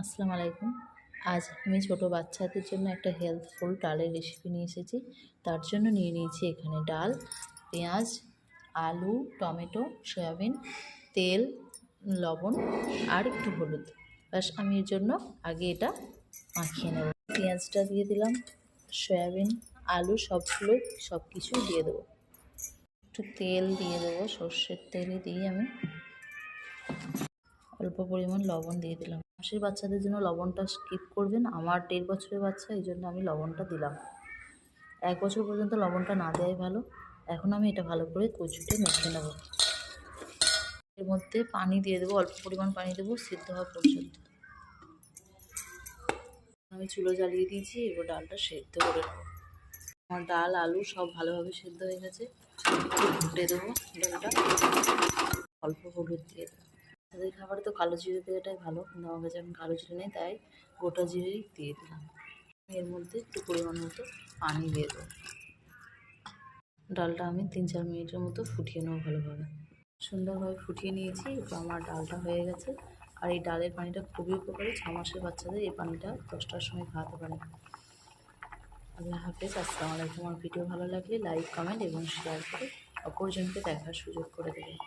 আসসালামু আলাইকুম। আজ আমি ছোট বাচ্চাদের জন্য একটা হেলথফুল ডালের রেসিপি নিয়ে এসেছি। তার জন্য নিয়ে নিয়েছি এখানে ডাল, পেঁয়াজ, আলু, টমেটো, সয়াবিন, তেল, লবণ আর একটু হলুদ। ব্যাস আমি এর জন্য আগে এটা মাখিয়ে নেব। পেঁয়াজটা দিয়ে দিলাম, সয়াবিন, আলু সব কিছুই দিয়ে দেবো। একটু তেল দিয়ে দেবো, সর্ষের তেলে দিয়ে আমি অল্প পরিমাণ লবণ দিয়ে দিলাম। মাসের বাচ্চাদের জন্য লবণটা স্কিপ করবেন। আমার 1.5 বছরের বাচ্চা, এই জন্য আমি লবণটা দিলাম। 1 বছর পর্যন্ত লবণটা না দেওয়াই ভালো। এখন আমি এটা ভালো করে কচুটে মেখে নেব। এর মধ্যে পানি দিয়ে দেবো, অল্প পরিমাণ পানি দেবো সিদ্ধ হওয়া পর্যন্ত। আমি চুলো জ্বালিয়ে দিয়েছি, এবার ডালটা সেদ্ধ করে নেবো। আমার ডাল আলু সব ভালোভাবে সেদ্ধ হয়ে গেছে। একটু ঘুটে দেবো ডালটা, অল্প হলুদ দিয়ে দেবো। তাদের খাবারে তো কালো জিরে দেওয়াটাই ভালো, কিন্তু আমার কাছে এখন কালো জিরে নেই, তাই গোটা জিরেই দিয়ে দিলাম। এর মধ্যে একটু পরিমাণ মতো পানি দিয়ে দেবো। ডালটা আমি 3-4 মিনিটের মতো ফুটিয়ে নেবো ভালোভাবে। সুন্দরভাবে ফুটিয়ে নিয়েছি, এবার আমার ডালটা হয়ে গেছে। আর এই ডালের পানিটা খুবই উপকারী। 6 মাসের বাচ্চাদের এই পানিটা 10টার সময় খাওয়াতে পারে। আল্লাহ হাফেজ। আসসালামু আলাইকুম। আমার ভিডিও ভালো লাগলে লাইক, কমেন্ট এবং শেয়ার করে অপরজনকে দেখার সুযোগ করে দেবেন।